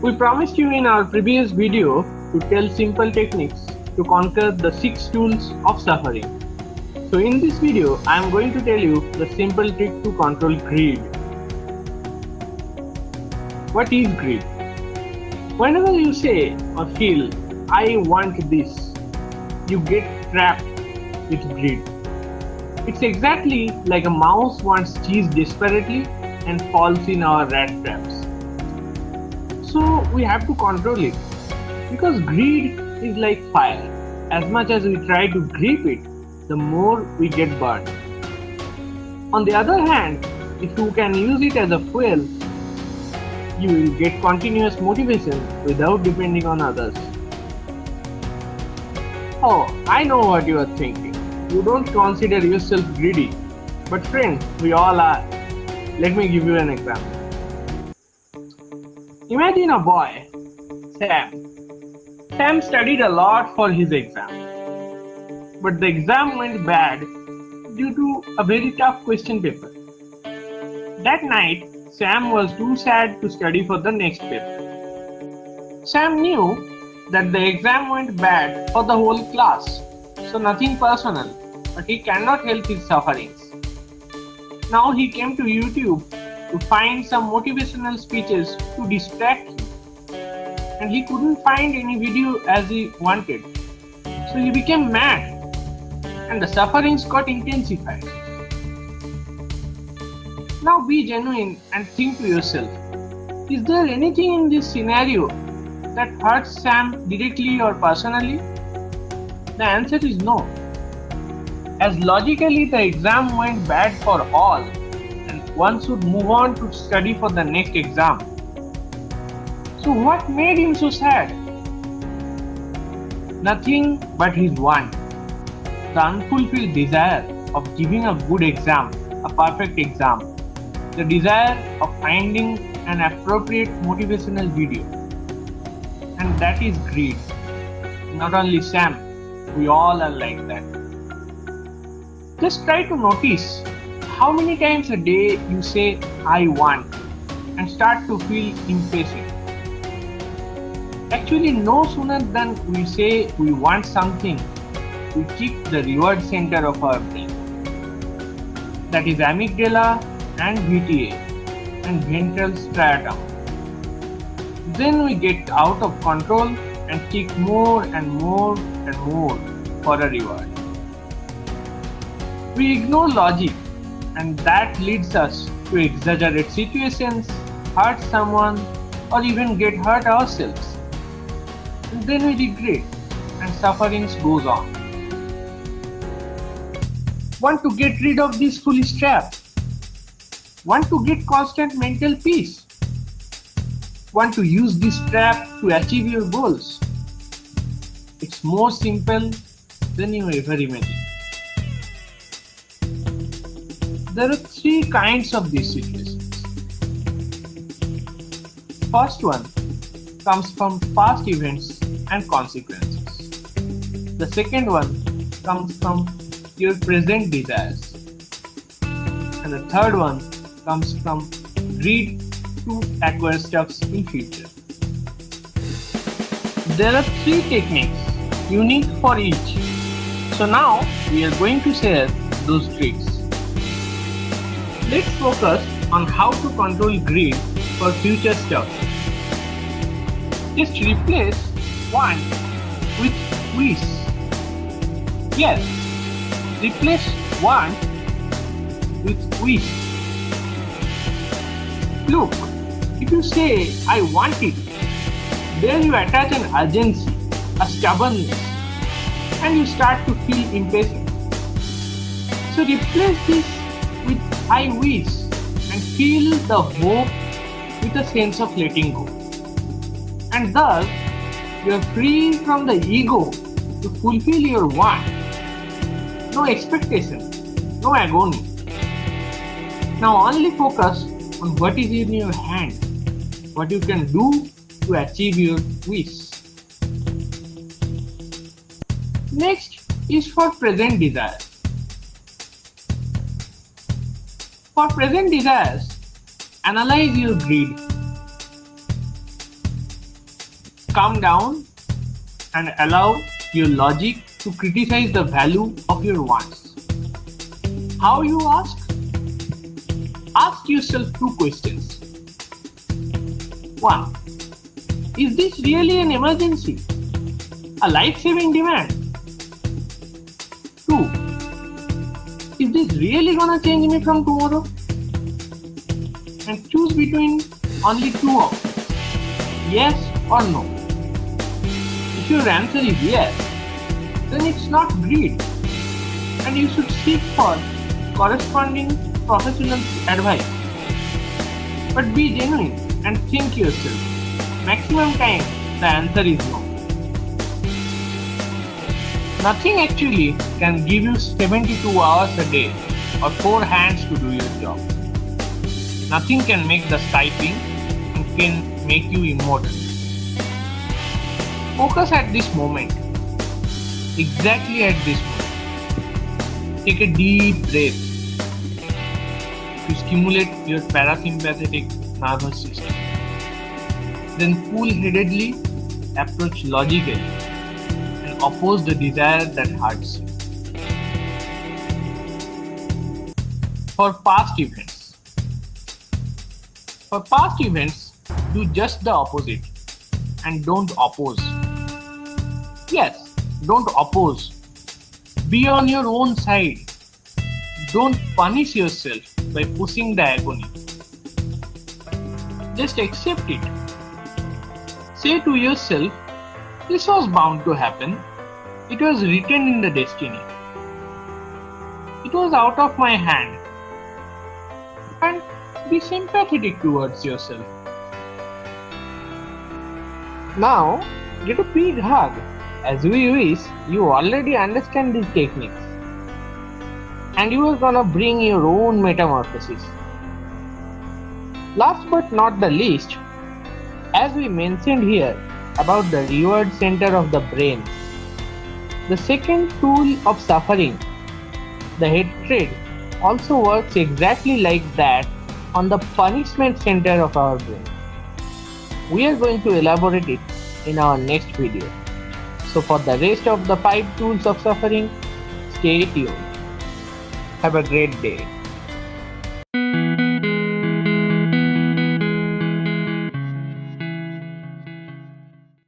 We promised you in our previous video to tell simple techniques to conquer the 6 tools of suffering. So in this video, I am going to tell you the simple trick to control greed. What is greed? Whenever you say or feel, I want this, you get trapped with greed. It's exactly like a mouse wants cheese desperately and falls in our rat traps. So we have to control it, because greed is like fire. As much as we try to grip it, the more we get burned. On the other hand, if you can use it as a fuel, you will get continuous motivation without depending on others. Oh, I know what you are thinking. You don't consider yourself greedy. But friend, we all are. Let me give you an example. Imagine a boy, Sam. Sam studied a lot for his exam. But the exam went bad due to a very tough question paper. That night, Sam was too sad to study for the next paper. Sam knew that the exam went bad for the whole class, so nothing personal, but he cannot help his sufferings. Now he came to YouTube to find some motivational speeches to distract him, and he couldn't find any video as he wanted. So he became mad, and the sufferings got intensified. Now be genuine and think to yourself, is there anything in this scenario that hurts Sam directly or personally? The answer is no. As logically the exam went bad for all, and one should move on to study for the next exam. So what made him so sad? Nothing but his want. The unfulfilled desire of giving a good exam, a perfect exam. The desire of finding an appropriate motivational video. And that is greed. Not only Sam, we all are like that. Just try to notice how many times a day you say, I want, and start to feel impatient. Actually, no sooner than we say we want something, we kick the reward center of our brain. That is amygdala and VTA and ventral striatum. Then we get out of control and kick more and more and more for a reward. We ignore logic, and that leads us to exaggerate situations, hurt someone, or even get hurt ourselves. And then we regret, and sufferings goes on. Want to get rid of this foolish trap? Want to get constant mental peace? Want to use this trap to achieve your goals? It's more simple than you ever imagined. There are 3 kinds of these situations. First one comes from past events and consequences. The second one comes from your present desires. And the third one comes from greed to acquire stuff in future. There are 3 techniques, unique for each. So now we are going to share those tricks. Let's focus on how to control greed for future stuff. Just replace want with wish. Yes, replace want with wish. Look, if you say, I want it, then you attach an urgency, a stubbornness, and you start to feel impatient. So replace this with I wish and feel the hope with a sense of letting go. And thus, you are free from the ego to fulfill your want. No expectation, no agony. Now only focus on what is in your hand, what you can do to achieve your wish. Next is for present desires. For present desires, analyze your greed. calm down and allow your logic to criticize the value of your wants. How you ask? Ask yourself two questions. 1. Is this really an emergency? A life-saving demand? 2. Is this really gonna change me from tomorrow? And choose between only two options. Yes or no. If your answer is yes, then it's not greed and you should seek for corresponding professional advice. But be genuine and think yourself. Maximum time the answer is no. Nothing actually can give you 72 hours a day or 4 hands to do your job. Nothing can make the sky pink and can make you immortal. Focus at this moment. Exactly at this moment. Take a deep breath to stimulate your parasympathetic nervous system. Then cool-headedly approach logically and oppose the desire that hurts you. For past events. For past events, do just the opposite and don't oppose. Yes, don't oppose. Be on your own side. Don't punish yourself by pushing the agony. Just accept it. Say to yourself, this was bound to happen. It was written in the destiny. It was out of my hand. And be sympathetic towards yourself. Now, get a big hug, as we wish you already understand these techniques. And you are gonna bring your own metamorphosis. Last but not the least, as we mentioned here about the reward center of the brain, the second tool of suffering, the hatred, also works exactly like that on the punishment center of our brain. We are going to elaborate it in our next video. So for the rest of the 5 tools of suffering, stay tuned. Have a great day.